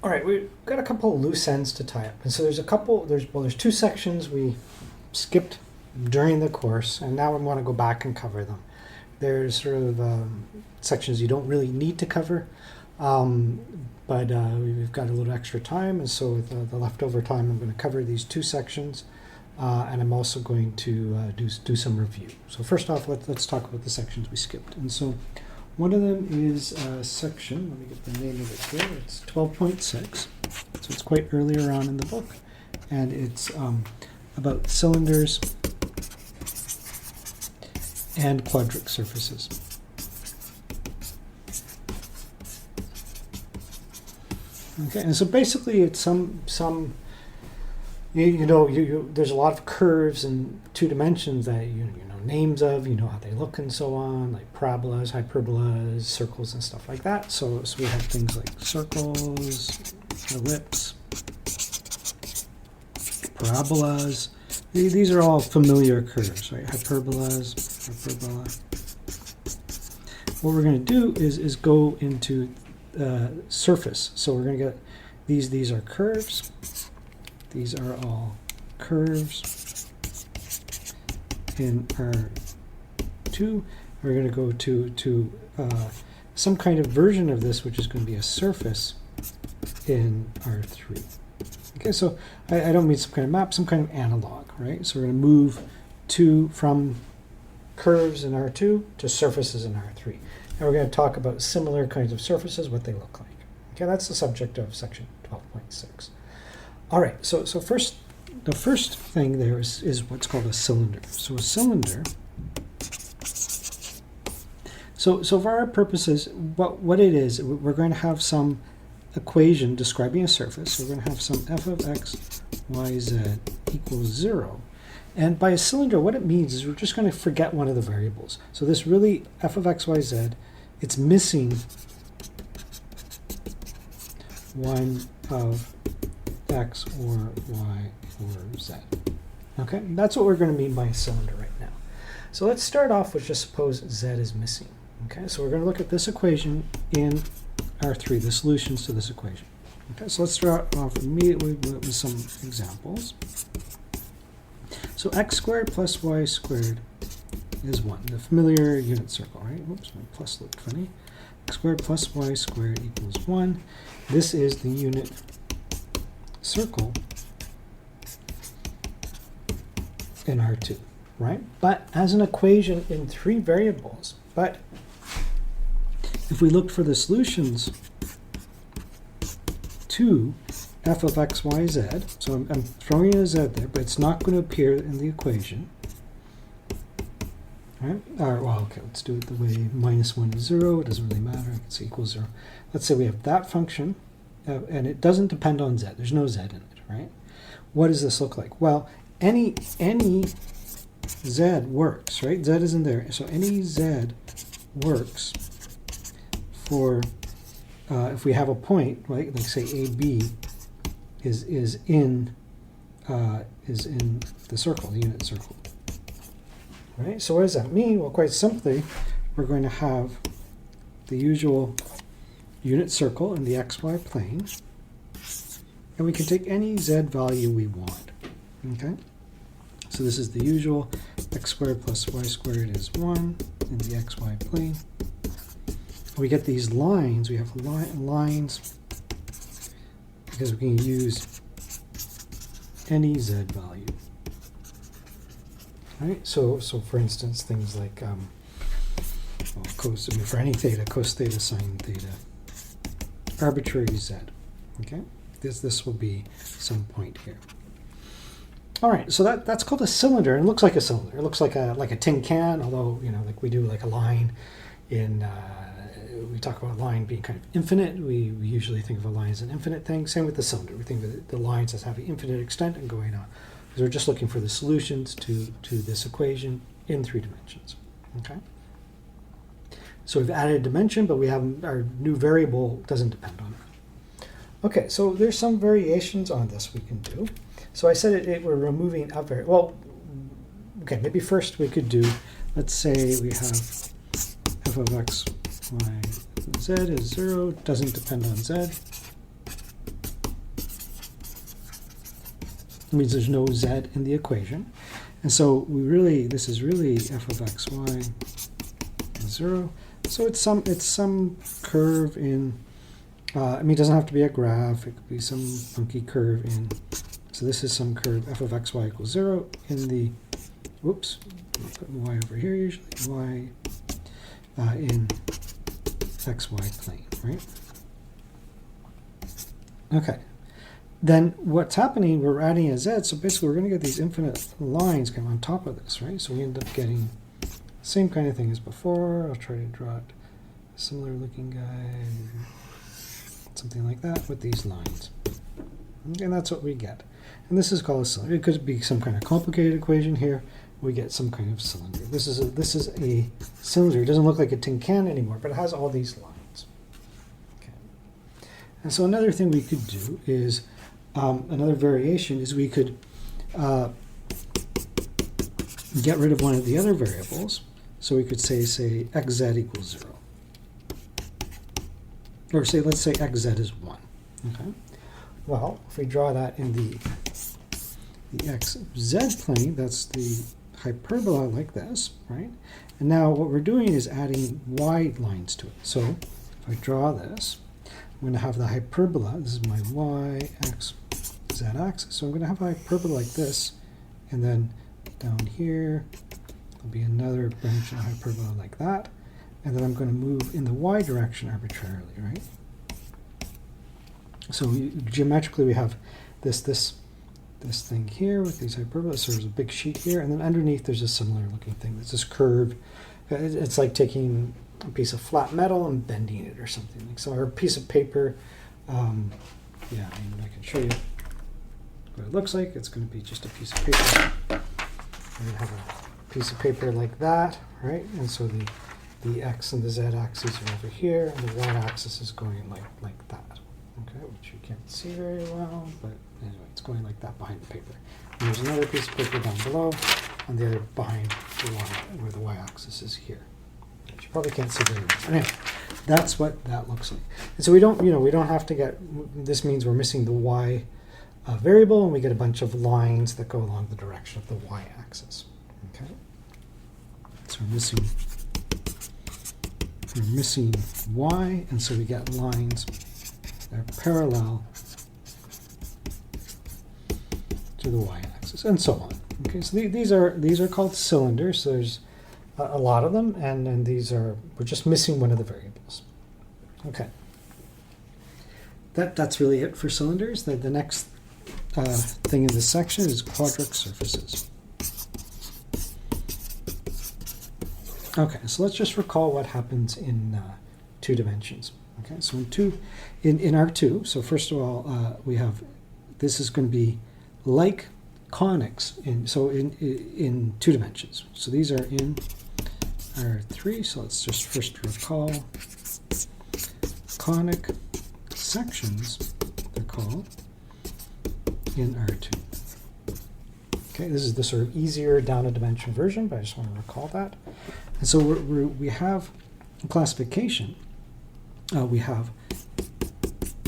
All right, we've got a couple of loose ends to tie up. And so there's two sections we skipped during the course, and now we want to go back and cover them. There's sort of sections you don't really need to cover, but we've got a little extra time, and so with the leftover time, I'm going to cover these two sections, and I'm also going to do some review. So first off, let's talk about the sections we skipped. And so one of them is section, let me get the name of it here, it's 12.6, so it's quite earlier on in the book, and it's about cylinders and quadric surfaces. Okay, and so basically it's some there's a lot of curves in two dimensions that you know names of, you know how they look and so on, like parabolas, hyperbolas, circles and stuff like that. So we have things like circles, ellipse, parabolas. These are all familiar curves, right? Hyperbolas, hyperbola. What we're going to do is go into surface. So we're going to get these are curves. These are all curves in R2. We're going to go to some kind of version of this, which is going to be a surface in R3. Okay, so I don't mean some kind of map, some kind of analog, right? So we're going to move from curves in R2 to surfaces in R3. And we're going to talk about similar kinds of surfaces, what they look like. Okay, that's the subject of section 12.6. All right, so first, the first thing there is what's called a cylinder. So a cylinder, so for our purposes, what it is, we're going to have some equation describing a surface. So we're going to have some f of x, y, z equals 0. And by a cylinder, what it means is we're just going to forget one of the variables. So this really, f of x, y, z, it's missing one of x or y or z. Okay, that's what we're going to mean by a cylinder right now. So let's start off with just suppose z is missing. Okay, so we're going to look at this equation in R3, the solutions to this equation. Okay, so let's start off immediately with some examples. So x squared plus y squared is 1, the familiar unit circle, right? Oops, my plus looked funny. X squared plus y squared equals 1. This is the unit circle in R2, right? But as an equation in 3 variables, but if we looked for the solutions to f of x, y, z, so I'm throwing in a z there, but it's not going to appear in the equation. Right? Well, okay, let's do it the way -1 is 0. It doesn't really matter. It's equals 0. Let's say we have that function, and it doesn't depend on z. There's no z in it, right? What does this look like? Well, any z works, right? Z isn't there. So any z works for, if we have a point, right, like say AB is in the circle, the unit circle. Right? So what does that mean? Well, quite simply, we're going to have the usual unit circle in the xy plane, and we can take any z value we want. Okay? So this is the usual x squared plus y squared is 1 in the xy plane. We get these lines, we have lines because we can use any z value. Right? So for instance, things like for any theta, cos theta, sine theta, arbitrary z. Okay, this will be some point here. All right, so that's called a cylinder, and it looks like a cylinder. It looks like a tin can, although like we do like a line in. We talk about a line being kind of infinite. We usually think of a line as an infinite thing. Same with the cylinder. We think of the lines as having infinite extent and going on. Because we're just looking for the solutions to this equation in 3 dimensions. Okay. So we've added a dimension, but we have our new variable doesn't depend on it. Okay, so there's some variations on this we can do. So I said we're removing a variable. Well, okay, maybe first we could do, let's say we have f of x, y, z is 0, doesn't depend on z. It means there's no z in the equation. And so this is really f of xy is 0. So it's some curve in, I mean, it doesn't have to be a graph. It could be some funky curve in, so this is some curve f of xy equals 0 in the, whoops, I'll put y over here usually, y in xy plane, right? Okay. Then what's happening, we're adding a z, so basically we're going to get these infinite lines kind of on top of this, right? So we end up getting the same kind of thing as before. I'll try to draw it, a similar looking guy, something like that with these lines. And that's what we get. And this is called a cylinder. It could be some kind of complicated equation here. We get some kind of cylinder. This is a cylinder. It doesn't look like a tin can anymore, but it has all these lines. Okay. And so another thing we could do is, another variation is we could get rid of one of the other variables. So we could say xz equals 0. Or let's say xz is 1. Okay. Well, if we draw that in the xz plane, that's the hyperbola like this, right? And now what we're doing is adding y lines to it. So if I draw this, I'm going to have the hyperbola. This is my y, x, z axis. So I'm going to have a hyperbola like this, and then down here there'll be another branch of hyperbola like that, and then I'm going to move in the y direction arbitrarily, right? So geometrically we have this thing here with these hyperbolas. So there's a big sheet here, and then underneath there's a similar looking thing. There's this curve. It's like taking a piece of flat metal and bending it or something. Like so, or a piece of paper. Yeah, I mean, I can show you what it looks like. It's going to be just a piece of paper. And you have a piece of paper like that, right? And so the x and the z axes are over here, and the y axis is going like that. Okay, which you can't see very well, but anyway, it's going like that behind the paper. And there's another piece of paper down below, and the other behind the y, where the y-axis is here. Which you probably can't see very well. Anyway, that's what that looks like. And so we don't have to get. This means we're missing the y variable, and we get a bunch of lines that go along the direction of the y-axis. Okay, so we're missing y, and so we get lines. They're parallel to the y-axis, and so on. Okay, so these are called cylinders. So there's a lot of them, and we're just missing one of the variables. Okay, that's really it for cylinders. The next thing in this section is quadric surfaces. Okay, so let's just recall what happens in 2 dimensions. Okay, so in R2, so first of all, we have, this is going to be like conics in 2 dimensions. So these are in R3, so let's just first recall conic sections, they're called, in R2. Okay, this is the sort of easier down a dimension version, but I just want to recall that. And so we have classification. We have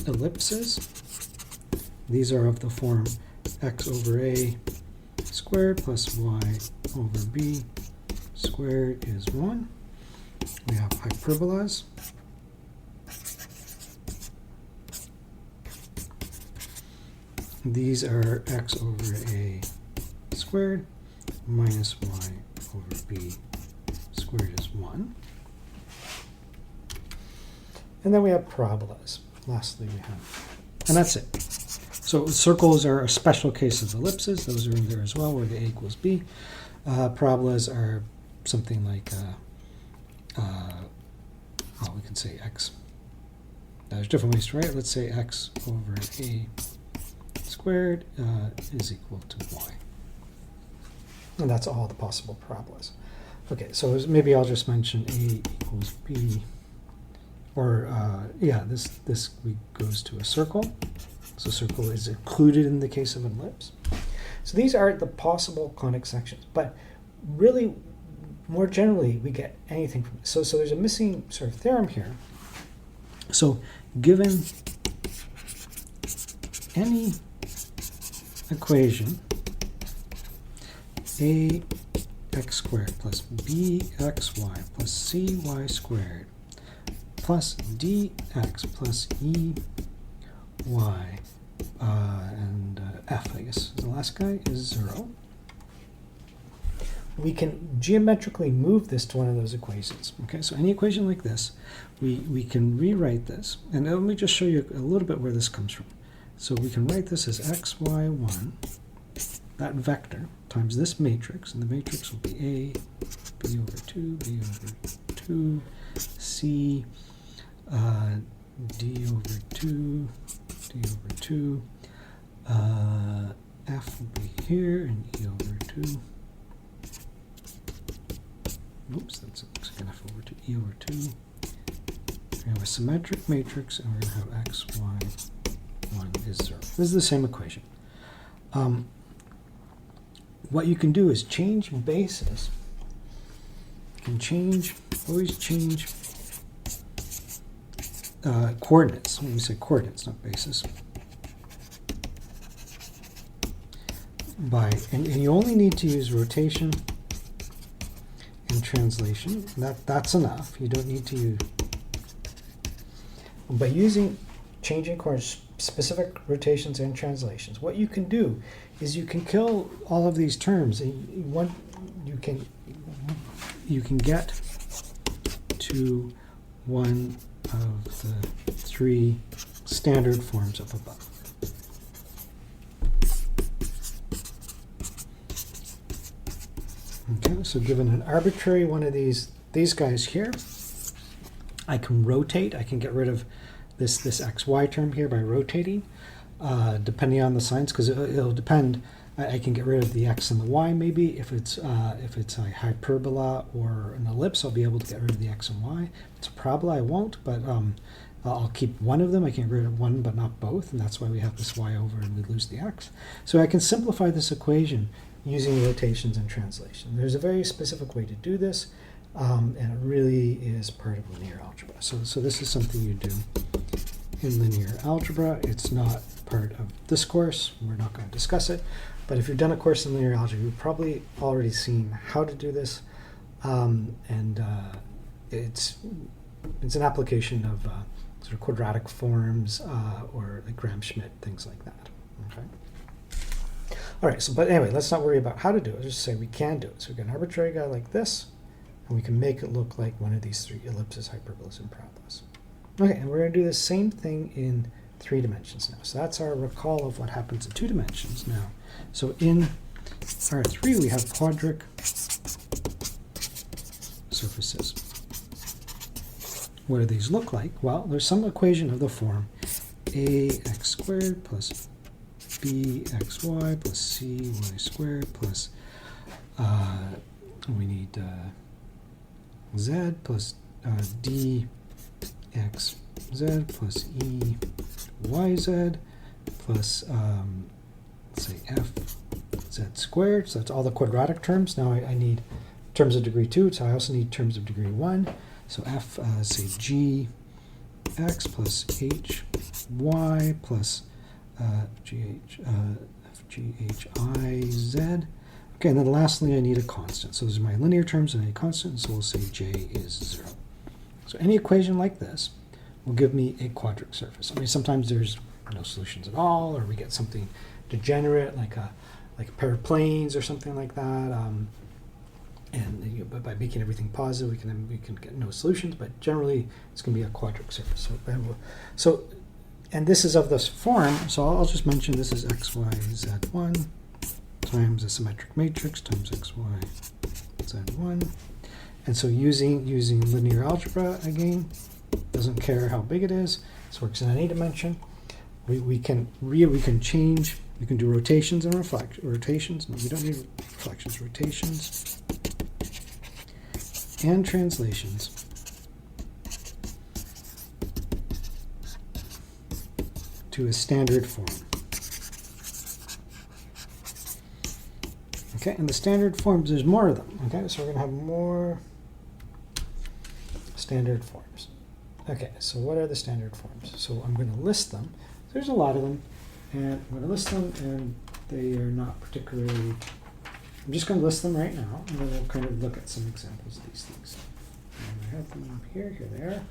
ellipses. These are of the form x over a squared plus y over b squared is 1. We have hyperbolas. These are x over a squared minus y over b squared is 1. And then we have parabolas. Lastly, we have, and that's it. So circles are a special case of ellipses. Those are in there as well, where the a equals b. Parabolas are something like, we can say x. There's different ways to write it. Let's say x over a squared is equal to y. And that's all the possible parabolas. Okay, so maybe I'll just mention a equals b. Or, this goes to a circle. So circle is included in the case of an ellipse. So these are the possible conic sections. But really, more generally, we get anything from this. So there's a missing sort of theorem here. So given any equation ax squared plus bxy plus cy squared plus dx plus ey and f, I guess, the last guy is 0. We can geometrically move this to one of those equations. Okay, so any equation like this, we can rewrite this. And let me just show you a little bit where this comes from. So we can write this as xy1, that vector, times this matrix, and the matrix will be A, B over 2, B over 2, C, D over 2, D over 2, F will be here, and E over 2. Oops, that's looks like an F over 2, E over 2. We have a symmetric matrix, and we're going to have x, y, 1 is 0. This is the same equation. What you can do is change basis. You can always change coordinates. When we say coordinates, not basis. And you only need to use rotation and translation. That's enough. You don't need to use. By changing coordinates, specific rotations and translations, what you can do is you can kill all of these terms. You can get to one of the 3 standard forms up above. Okay, so given an arbitrary one of these guys here, I can rotate. I can get rid of this xy term here by rotating, depending on the signs, because it'll depend. I can get rid of the x and the y maybe. If it's a hyperbola or an ellipse, I'll be able to get rid of the x and y. If it's a parabola, I won't, but I'll keep one of them. I can get rid of one, but not both, and that's why we have this y over and we lose the x. So I can simplify this equation using rotations and translation. There's a very specific way to do this, and it really is part of linear algebra. So this is something you do in linear algebra. It's not part of this course. We're not going to discuss it. But if you've done a course in linear algebra, you've probably already seen how to do this. It's an application of sort of quadratic forms or like Gram-Schmidt, things like that. Okay. All right, but anyway, let's not worry about how to do it. Just say we can do it. So we get an arbitrary guy like this, and we can make it look like one of these 3 ellipses, hyperbolas, and parabolas. Okay, and we're going to do the same thing in 3 dimensions now. So that's our recall of what happens in 2 dimensions now. So in R3, we have quadric surfaces. What do these look like? Well, there's some equation of the form ax squared plus bxy plus cy squared plus we need z plus dxz plus eyz plus let's say fz squared. So that's all the quadratic terms. Now I need terms of degree 2, so I also need terms of degree 1. So f, say g x plus h y plus fghiz. Okay, and then lastly I need a constant. So those are my linear terms, and I need a constant, so we'll say j is 0. So any equation like this will give me a quadric surface. I mean, sometimes there's no solutions at all, or we get something degenerate like a pair of planes or something like that. But by making everything positive, we can get no solutions. But generally, it's going to be a quadric surface. And this is of this form. So I'll just mention this is x, y, z1 times a symmetric matrix times x, y, z1. And so using linear algebra again, doesn't care how big it is. This works in any dimension. We can change. We can do rotations and rotations. No, we don't need reflections. Rotations and translations to a standard form. Okay, and the standard forms, there's more of them. Okay, so we're going to have more standard forms. Okay, so what are the standard forms? So I'm going to list them. There's a lot of them, and I'm going to list them, and They are not particularly, I'm just going to list them right now, and then we'll kind of look at some examples of these things. And I have them here, here they are.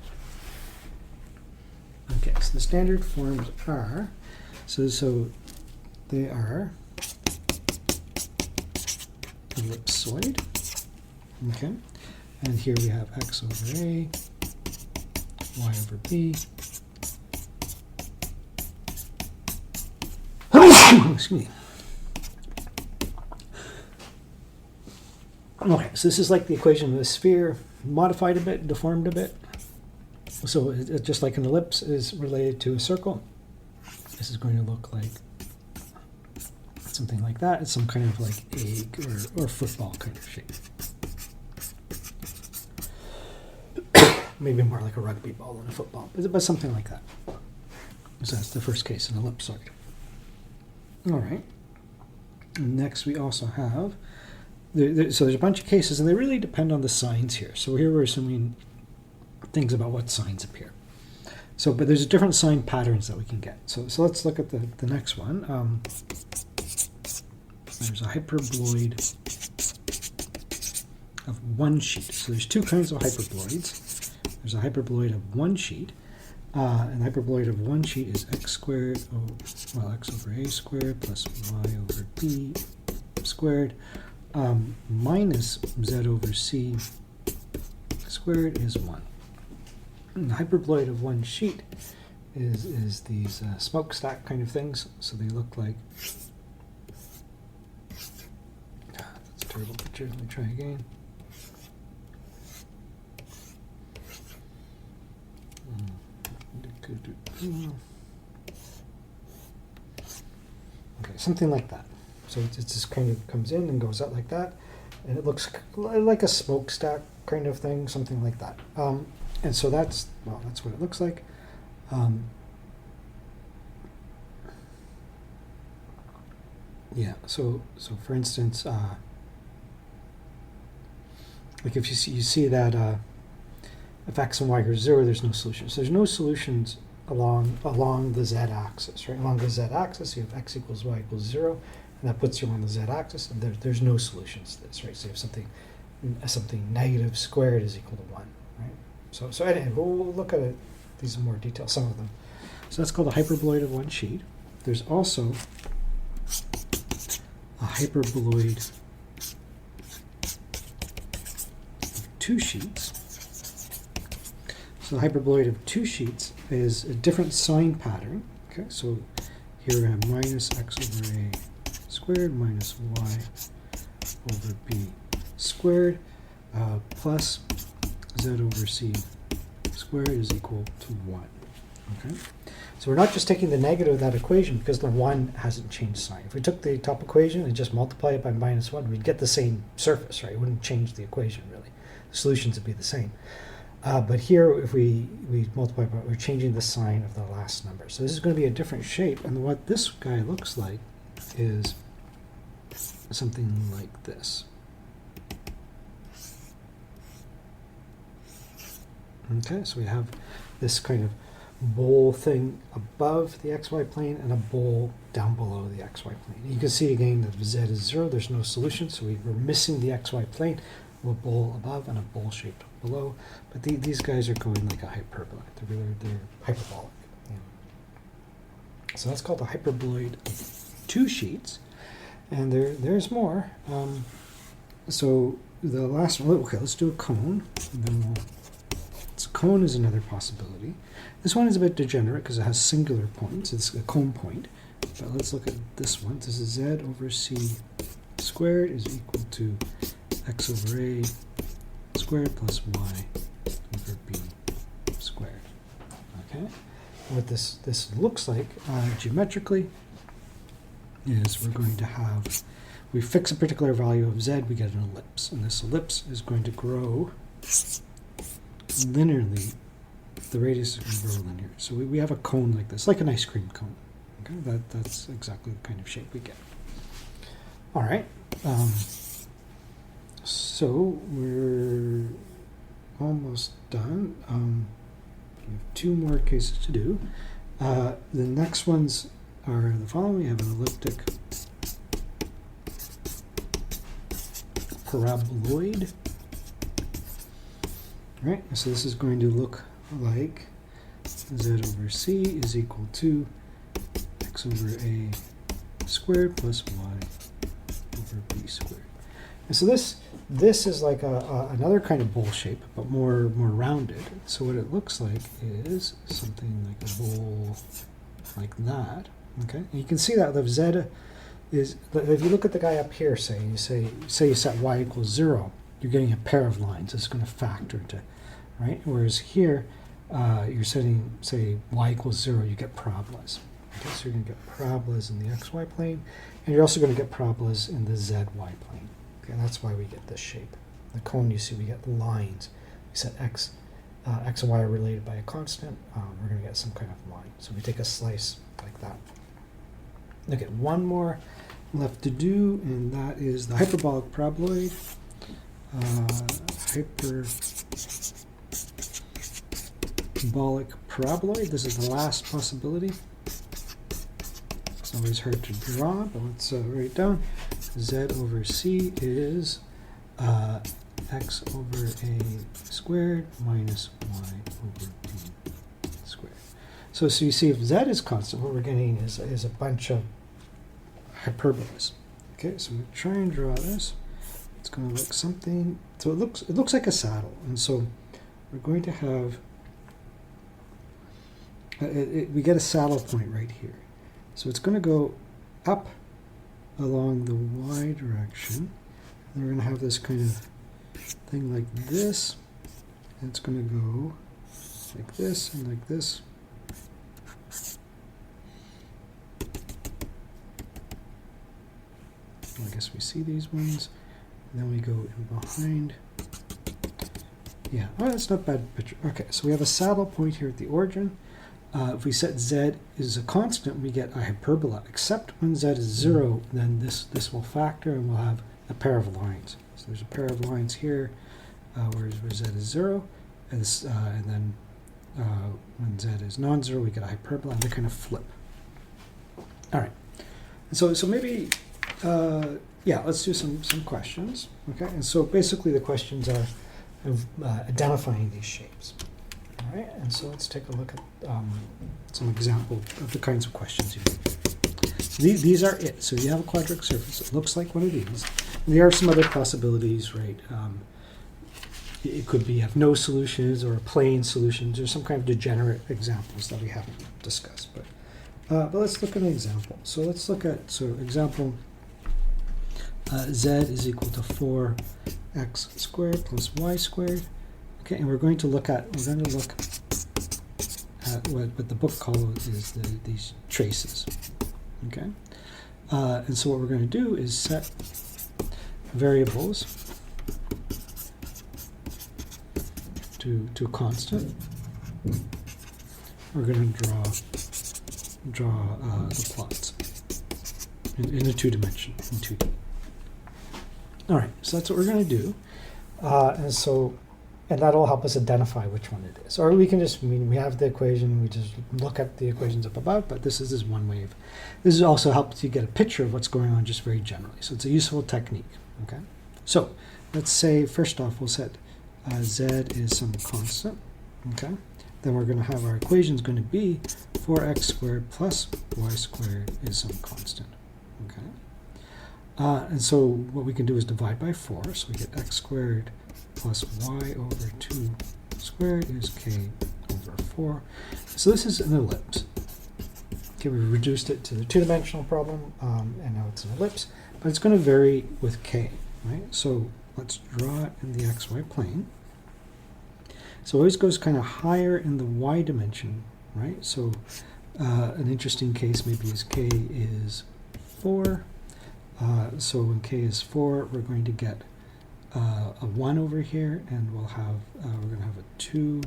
Okay, so the standard forms are, so they are ellipsoid, okay, and here we have x over a, y over b, excuse me. Okay, so this is like the equation of a sphere, modified a bit, deformed a bit. So it just like an ellipse is related to a circle. This is going to look like something like that. It's some kind of like egg or football kind of shape. Maybe more like a rugby ball than a football, but something like that. So that's the first case, an ellipsoid. All right. Next, we also have, so there's a bunch of cases, and they really depend on the signs here. So here we're assuming things about what signs appear. So, but there's different sign patterns that we can get. So let's look at the next one. There's a hyperboloid of one sheet. So there's two kinds of hyperboloids. There's a hyperboloid of one sheet. And the hyperboloid of one sheet is x squared, x over a squared plus y over b squared minus z over c squared is 1. And the hyperboloid of one sheet is these smokestack kind of things. So they look like, that's a terrible picture, let me try again. Okay, something like that. So it just kind of comes in and goes out like that, and it looks like a smokestack kind of thing, something like that. And so that's what it looks like. Yeah. So for instance, like if you see that if x and y are 0, there's no solution. So there's no solutions along the z-axis, right? Along the z-axis, you have x equals y equals 0, and that puts you on the z-axis, and there's no solutions to this, right? So you have something negative squared is equal to 1, right? So anyway, we'll look at these in more detail, some of them. So that's called a hyperboloid of one sheet. There's also a hyperboloid of two sheets. So the hyperboloid of two sheets is a different sign pattern. Okay, so here we have minus x over a squared minus y over b squared plus z over c squared is equal to 1. Okay, so we're not just taking the negative of that equation because the 1 hasn't changed sign. If we took the top equation and just multiply it by minus 1, we'd get the same surface, right? It wouldn't change the equation really. The solutions would be the same. But here, if we multiply by, we're changing the sign of the last number. So this is going to be a different shape, and what this guy looks like is something like this. Okay, so we have this kind of bowl thing above the xy plane and a bowl down below the xy plane. You can see again that z is 0, there's no solution, so we're missing the xy plane. A bowl above and a bowl shaped below, but these guys are going like a hyperbola. They're hyperbolic. Yeah. So that's called a hyperboloid of two sheets, and there's more. So the last one. Okay, let's do a cone. And then so cone is another possibility. This one is a bit degenerate because it has singular points. It's a cone point. But let's look at this one. This is z over c squared is equal to x over a squared plus y over b squared. Okay, what this looks like geometrically is we're going to have, we fix a particular value of z, we get an ellipse, and this ellipse is going to grow linearly. The radius is going to grow linear. So we have a cone like this, like an ice cream cone. Okay, that's exactly the kind of shape we get. All right. So we're almost done. We have two more cases to do. The next ones are the following. We have an elliptic paraboloid. Right, so this is going to look like z over c is equal to x over a squared plus y over b squared. And so this is like another kind of bowl shape, but more rounded. So what it looks like is something like a bowl like that. Okay, and you can see that the z is, if you look at the guy up here, say you set y equals 0, you're getting a pair of lines. It's going to factor into, right? Whereas here, you're setting, say, y equals 0, you get parabolas. Okay, so you're going to get parabolas in the xy plane, and you're also going to get parabolas in the zy plane. Okay, and that's why we get this shape. The cone, you see, we get lines. We set x and y are related by a constant. We're going to get some kind of line. So we take a slice like that. Look at one more left to do, and that is the hyperbolic paraboloid. Hyperbolic paraboloid. This is the last possibility. It's always hard to draw, but let's write it down. Z over c is x over a squared minus y over b squared. So you see, if z is constant, what we're getting is a bunch of hyperbolas. Okay, so we try and draw this. It's going to look something. So it looks like a saddle, and so we're going to have we get a saddle point right here. So it's going to go up along the y direction, and we're going to have this kind of thing like this, and it's going to go like this and like this. I guess we see these ones, and then we go in behind. Yeah, oh, that's not a bad picture. Okay, so we have a saddle point here at the origin. If we set z is a constant, we get a hyperbola, except when z is 0, then this will factor, and we'll have a pair of lines. So there's a pair of lines here, where z is 0, and then when z is non-zero, we get a hyperbola, and they kind of flip. All right, so maybe, yeah, let's do some questions. Okay, and so basically the questions are identifying these shapes. All right, and so let's take a look at some example of the kinds of questions you make. These are it. So you have a quadric surface. It looks like one of these. And there are some other possibilities, right? It could be you have no solutions or plain solutions or some kind of degenerate examples that we haven't discussed. But let's look at an example. So let's look at, example, z is equal to 4x squared plus y squared. Okay, and we're going to look at what the book calls is these traces. Okay, and so what we're going to do is set variables to a constant. We're going to draw the plots in a two-dimension, in 2D. All right, so that's what we're going to do, and that'll help us identify which one it is. Or we can just, we have the equation, we just look at the equations up above, but this is one way of, this also helps you get a picture of what's going on just very generally. So it's a useful technique, okay? So let's say, first off, we'll set z is some constant, okay? Then we're going to have our equation is going to be 4x squared plus y squared is some constant, okay? And so what we can do is divide by 4, so we get x squared plus y over 2 squared is k over 4. So this is an ellipse. Okay, we reduced it to the two-dimensional problem, and now it's an ellipse, but it's going to vary with k, right? So let's draw it in the xy plane. So it always goes kind of higher in the y dimension, right? So an interesting case maybe is k is 4. So when k is 4, we're going to get a 1 over here, and we'll have we're going to have a 2,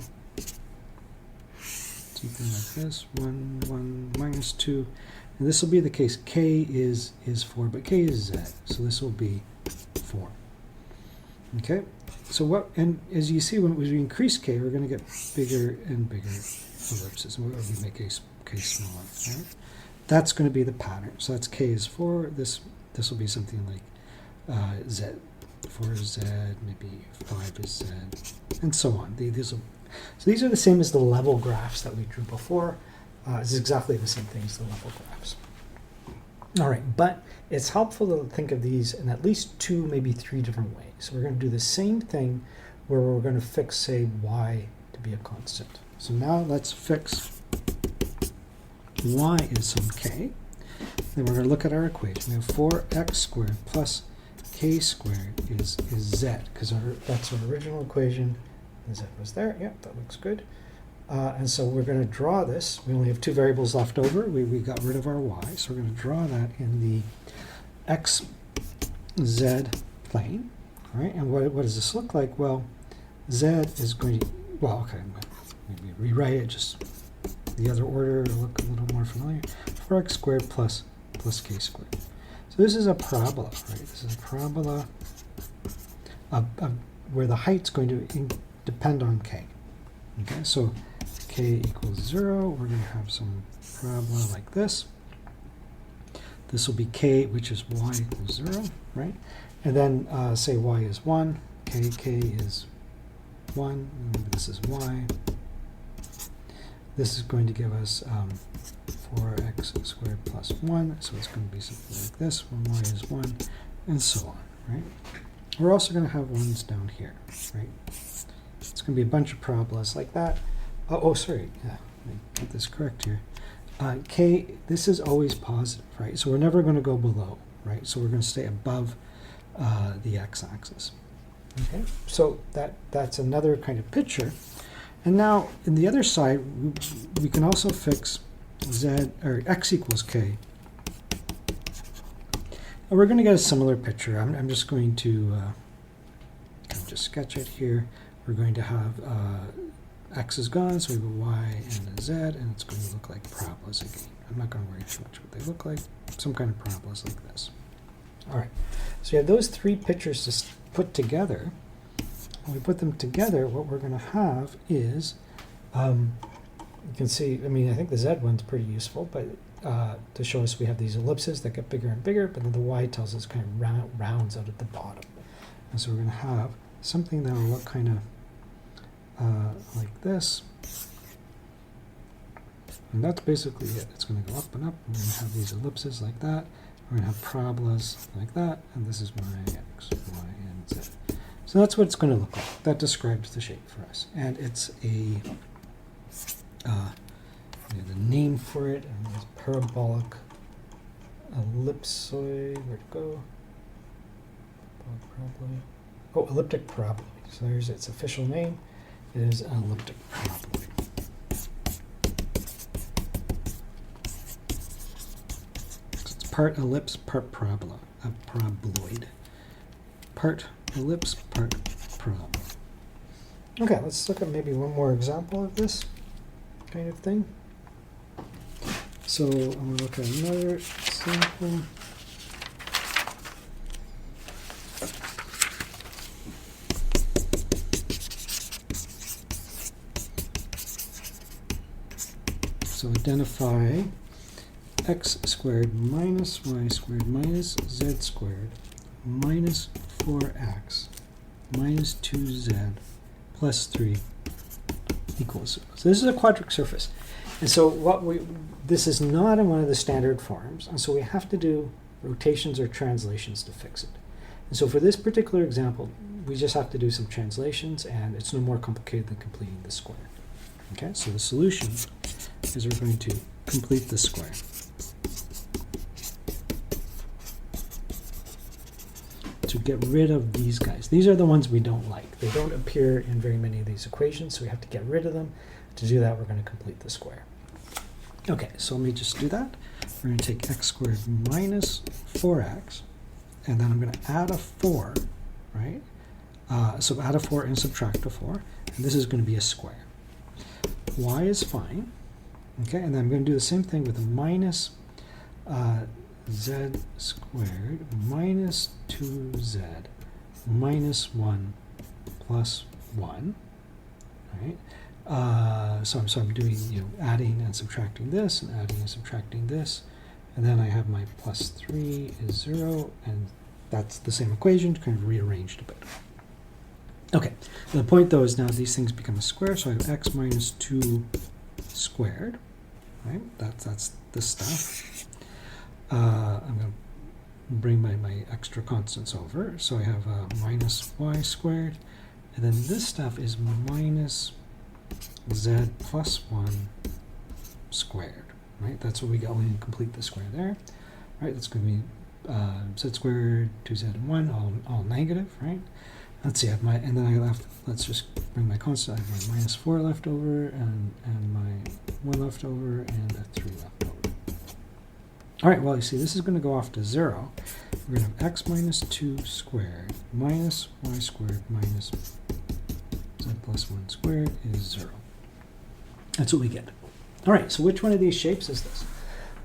something like this, 1, 1, minus 2. And this will be the case. K is 4, but k is z, so this will be 4. Okay, so what, and as you see, when we increase k, we're going to get bigger and bigger ellipses, and we make k smaller. Right? That's going to be the pattern. So that's k is 4. This will be something like z. 4 is z, maybe 5 is z, and so on. So these are the same as the level graphs that we drew before. It's exactly the same thing as the level graphs. All right, but it's helpful to think of these in at least 2, maybe 3 different ways. So we're going to do the same thing where we're going to fix, say, y to be a constant. So now let's fix y is some k. Then we're going to look at our equation. We have 4x squared plus k squared is z, because that's our original equation. And z was there. Yep, that looks good. And so we're going to draw this. We only have 2 variables left over. We got rid of our y, so we're going to draw that in the x, z plane. All right, and what does this look like? Well, z is going to, well, okay, maybe rewrite it just the other order to look a little more familiar. 4x squared plus k squared. So this is a parabola, right? This is a parabola where the height's going to depend on k. Okay, so k equals 0. We're going to have some parabola like this. This will be k, which is y equals 0, right? And then say y is 1, k is 1, maybe this is y. This is going to give us 4x squared plus 1, so it's going to be something like this, when y is 1, and so on, right? We're also going to have ones down here, right? It's going to be a bunch of parabolas like that. Sorry, yeah, let me get this correct here. K, this is always positive, right? So we're never going to go below, right? So we're going to stay above the x-axis. Okay, so that's another kind of picture. And now, in the other side, we can also fix z, or x equals k. And we're going to get a similar picture. I'm just going to kind of just sketch it here. We're going to have x is gone, so we have a y and a z, and it's going to look like parabolas again. I'm not going to worry too much what they look like. Some kind of parabolas like this. All right, so you have those 3 pictures to put together. When we put them together, what we're going to have is, you can see, I mean, I think the z one's pretty useful, but to show us we have these ellipses that get bigger and bigger, but then the y tells us kind of rounds out at the bottom. And so we're going to have something that will look kind of like this. And that's basically it. It's going to go up and up. We're going to have these ellipses like that. We're going to have parabolas like that. And this is my x, y, and z. So that's what it's going to look like. That describes the shape for us. And it's a, the name for it is parabolic ellipsoid. Where'd it go? Oh, elliptic paraboloid. So there's its official name. It is an elliptic paraboloid. So it's part ellipse, part parabola, a paraboloid. Part ellipse, part parabola. Okay, let's look at maybe one more example of this kind of thing. So I'm going to look at another example. So identify x squared minus y squared minus z squared minus 4x minus 2z plus 3 equals 0. So this is a quadric surface. And so this is not in one of the standard forms, and so we have to do rotations or translations to fix it. And so for this particular example, we just have to do some translations, and it's no more complicated than completing the square. Okay, so the solution is we're going to complete the square. To get rid of these guys. These are the ones we don't like. They don't appear in very many of these equations, so we have to get rid of them. To do that, we're going to complete the square. Okay, so let me just do that. We're going to take x squared minus 4x, and then I'm going to add a 4, right? So add a 4 and subtract a 4, and this is going to be a square. Y is fine. Okay, and then I'm going to do the same thing with a minus z squared minus 2z minus 1 plus 1, right? So I'm doing, adding and subtracting this, and adding and subtracting this, and then I have my plus 3 is 0, and that's the same equation, kind of rearranged a bit. Okay, the point though is now these things become a square, so I have x minus 2 squared, right? That's this stuff. I'm going to bring my extra constants over, so I have minus y squared, and then this stuff is minus z plus 1 squared, right? That's what we got when we complete the square there, right? That's going to be z squared, 2z and 1, all negative, right? Let's see, I have my, and then I left, let's just bring my constant, I have my minus 4 left over, and my 1 left over, and a 3 left over. All right, well, you see, this is going to go off to 0. We're going to have x minus 2 squared minus y squared minus z plus 1 squared is 0. That's what we get. All right, so which one of these shapes is this?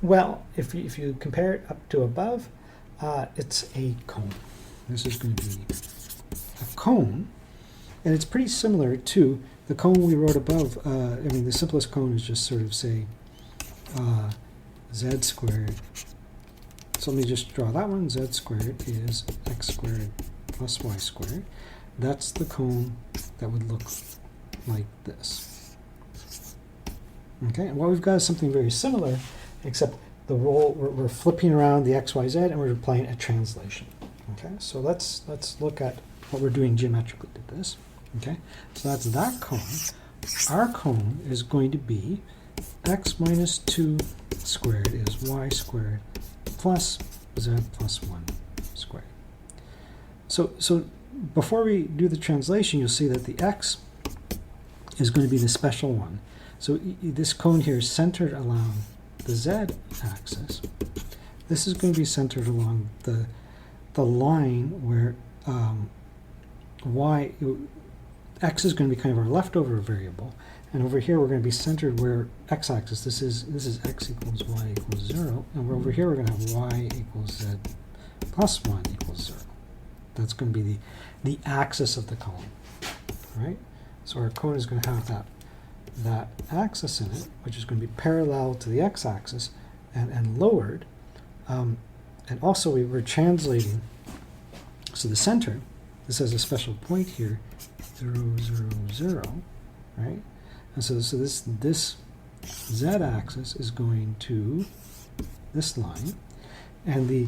Well, if you compare it up to above, it's a cone. This is going to be a cone, and it's pretty similar to the cone we wrote above. I mean, the simplest cone is just sort of say z squared. So let me just draw that one. Z squared is x squared plus y squared. That's the cone that would look like this. Okay, and what we've got is something very similar, except the role we're flipping around the x, y, z, and we're applying a translation. Okay, so let's look at what we're doing geometrically to this. Okay, so that's that cone. Our cone is going to be x minus 2 squared is y squared plus z plus 1 squared. So before we do the translation, you'll see that the x is going to be the special one. So this cone here is centered along the z-axis. This is going to be centered along the line where x is going to be kind of our leftover variable, and over here we're going to be centered where x-axis, this is x equals y equals 0, and over here we're going to have y equals z plus 1 equals 0. That's going to be the axis of the cone, right? So our cone is going to have that axis in it, which is going to be parallel to the x-axis and lowered. And also we were translating, so the center, this has a special point here, 0, 0, 0, right? And so this z-axis is going to this line, and the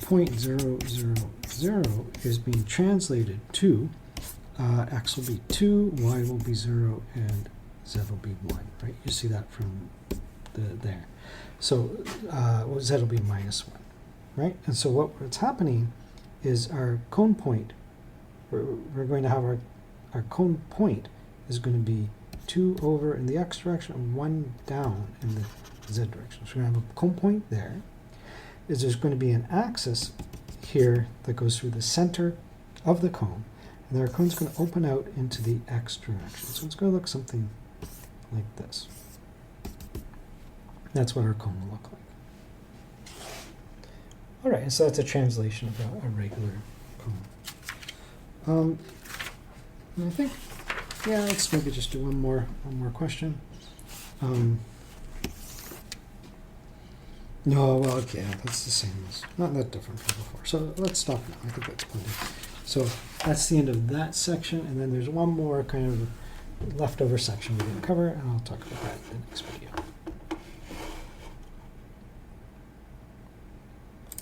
point 0, 0, 0 is being translated to x will be 2, y will be 0, and z will be 1, right? You see that from there. So z will be minus 1, right? And so what's happening is our cone point, we're going to have our cone point is going to be 2 over in the x direction and 1 down in the z direction. So we're going to have a cone point there. There's going to be an axis here that goes through the center of the cone, and our cone's going to open out into the x direction. So it's going to look something like this. That's what our cone will look like. All right, and so that's a translation of a regular cone. And I think, yeah, let's maybe just do one more question. No, well, okay, that's the same as, not that different from before. So let's stop now. I think that's plenty. So that's the end of that section, and then there's one more kind of leftover section we didn't cover, and I'll talk about that in the next video.